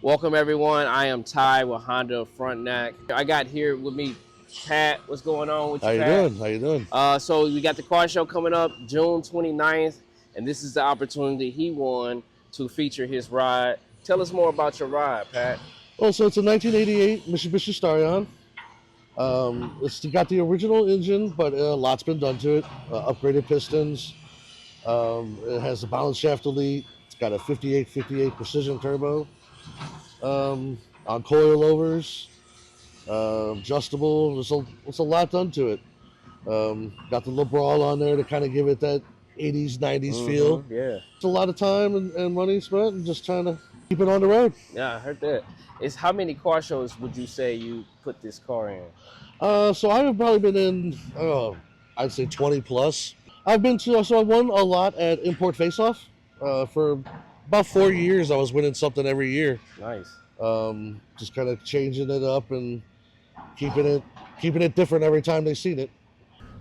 Welcome everyone. I am Ty with Honda Front Neck. I got here with me Pat. What's going on with you, How you Pat? doing? How you doing? So we got the car show coming up June 29th, and this is the opportunity he won to feature his ride. Tell us more about your ride, Pat. Well, so it's a 1988 Mitsubishi Starion. It's got the original engine, but a lot's been done to it. Upgraded pistons. It has a balance shaft elite. It's got a 58 precision turbo. On coilovers, adjustable. There's a lot done to it. Got the little brawl on there to kind of give it that 80s, 90s feel. Yeah. It's a lot of time and money spent and just trying to keep it on the road. Yeah, I heard that. It's how many car shows would you say you put this car in? So I've probably been in, I'd say 20 plus. I've been to, so I won a lot at Import Face Off. For about 4 years, I was winning something every year. Nice. Just kind of changing it up and keeping it different every time they seen it.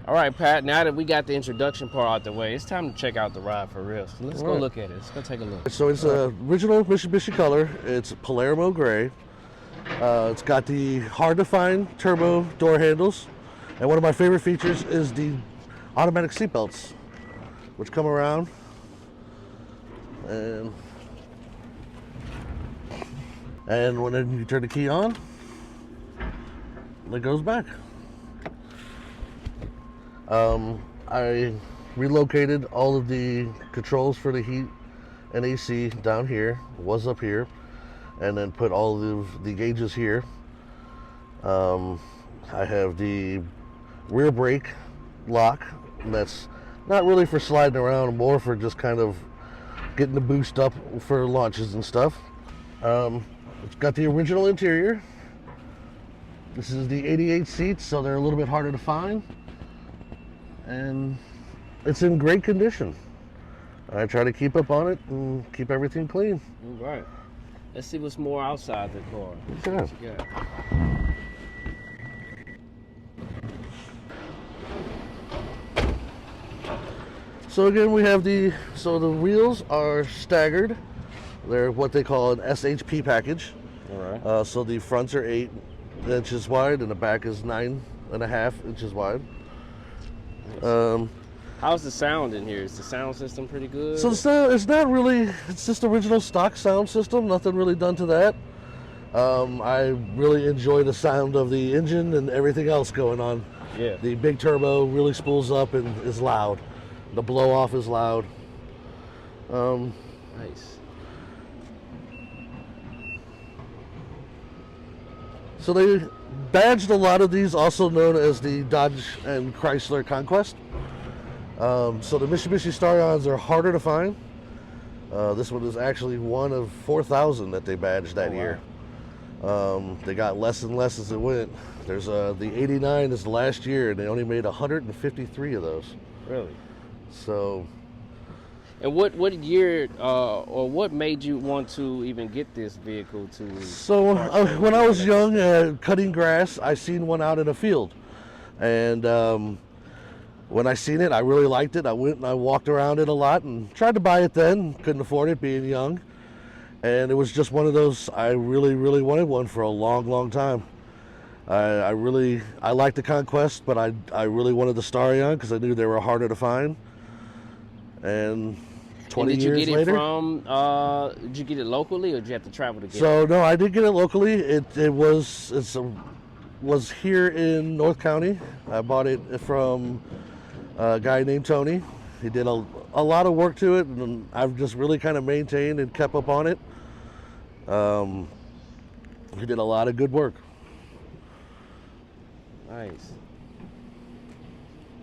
All right, Pat, now that we got the introduction part out the way, it's time to check out the ride for real. So let's go look at it. Let's go take a look. So it's a original Mitsubishi color. It's Palermo gray. It's got the hard to find turbo door handles. And one of my favorite features is the automatic seat belts, which come around and when you turn the key on, it goes back. I relocated all of the controls for the heat and AC down here, was up here, and then put all of the gauges here. I have the rear brake lock, and that's not really for sliding around, more for just kind of getting the boost up for launches and stuff. It's got the original interior. This is the 88 seats, so they're a little bit harder to find. And it's in great condition. I try to keep up on it and keep everything clean. All right. Let's see what's more outside the car. Sure. Yeah. So again, we have the wheels are staggered. They're what they call an SHP package. All right. So the fronts are 8 inches wide and the back is 9.5 inches wide. How's the sound in here? Is the sound system pretty good? So it's not really, it's just original stock sound system, nothing really done to that. I really enjoy the sound of the engine and everything else going on. Yeah. The big turbo really spools up and is loud. The blow off is loud. Nice. So they badged a lot of these, also known as the Dodge and Chrysler Conquest. So the Mitsubishi Starions are harder to find. This one is actually one of 4,000 that they badged that year. They got less and less as it went. There's the 89 is the last year, and they only made 153 of those. Really? So. And what year or what made you want to even get this vehicle to? So when I was young, cutting grass, I seen one out in a field, and when I seen it, I really liked it. I went and I walked around it a lot and tried to buy it then. Couldn't afford it being young, and it was just one of those. I really, really wanted one for a long, long time. I liked the Conquest, but I really wanted the Starion because I knew they were harder to find. And 20 years later. Did you get it from? Did you get it locally, or did you have to travel to get it? So no, I did get it locally. It was here in North County. I bought it from a guy named Tony. He did a lot of work to it, and I've just really kind of maintained and kept up on it. He did a lot of good work. Nice.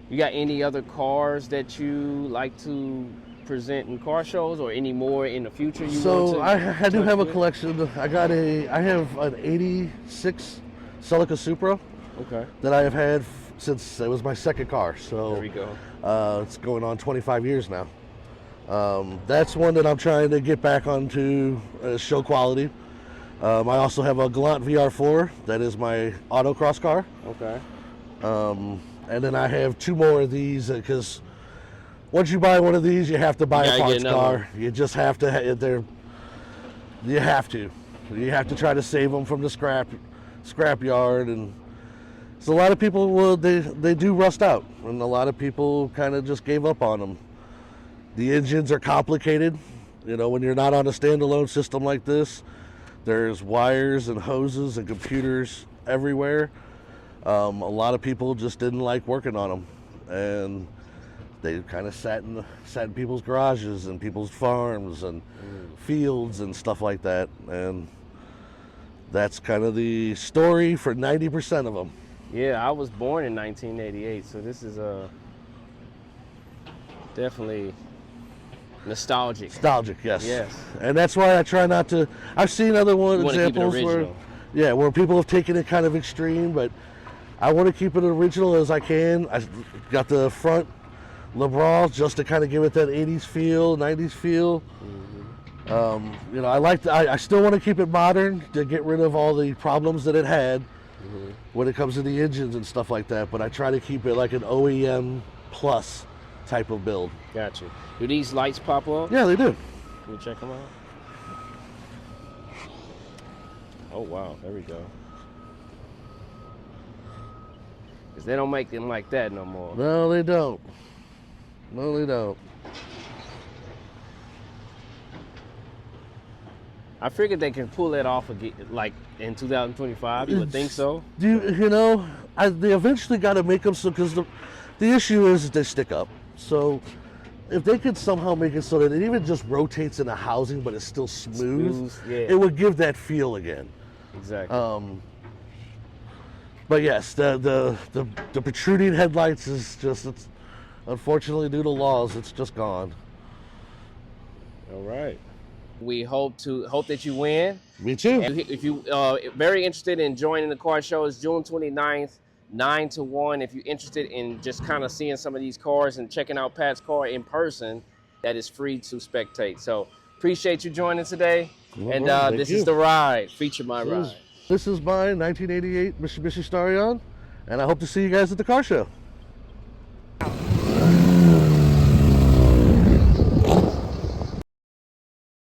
You got any other cars that you like to present in car shows, or any more in the future you want to? So I do have a collection. I have an 86 Celica Supra. Okay. That I have had since it was my second car. So there we go. It's going on 25 years now. That's one that I'm trying to get back onto show quality. I also have a Galant VR4 that is my autocross car. Okay. And then I have 2 more of these because once you buy one of these, you have to buy a parts car. You just have to. You have to. You have to try to save them from the scrap yard, and so a lot of people they do rust out, and a lot of people kind of just gave up on them. The engines are complicated. You know, when you're not on a standalone system like this, there's wires and hoses and computers everywhere. A lot of people just didn't like working on them, and they kind of sat in people's garages and people's farms and fields and stuff like that. And that's kind of the story for 90% of them. Yeah, I was born in 1988, so this is definitely nostalgic. Nostalgic, yes. Yes. And that's why I try not to. I've seen other examples where people have taken it kind of extreme, but I want to keep it original as I can. I got the front LeBron just to kind of give it that 80s feel, 90s feel. You know, I still want to keep it modern to get rid of all the problems that it had when it comes to the engines and stuff like that, but I try to keep it like an OEM plus type of build. Gotcha. Do these lights pop up? Yeah, they do. Can we check them out? Oh, wow. There we go. Because they don't make them like that no more. No, they don't. No, they don't. I figured they can pull that off again, like in 2025. You would think so. You know, they eventually got to make them so, because the issue is they stick up. So if they could somehow make it so that it even just rotates in the housing, but it's still smooth, yeah. It would give that feel again. Exactly. But yes, the protruding headlights is just, it's unfortunately due to laws, it's just gone. All right. We hope that you win. Me too. And if you very interested in joining the car show, it's June 29th, 9 to 1. If you're interested in just kind of seeing some of these cars and checking out Pat's car in person, that is free to spectate. So appreciate you joining today. And this is The Ride, Feature My Ride. This is my 1988 Mitsubishi Starion, and I hope to see you guys at the car show.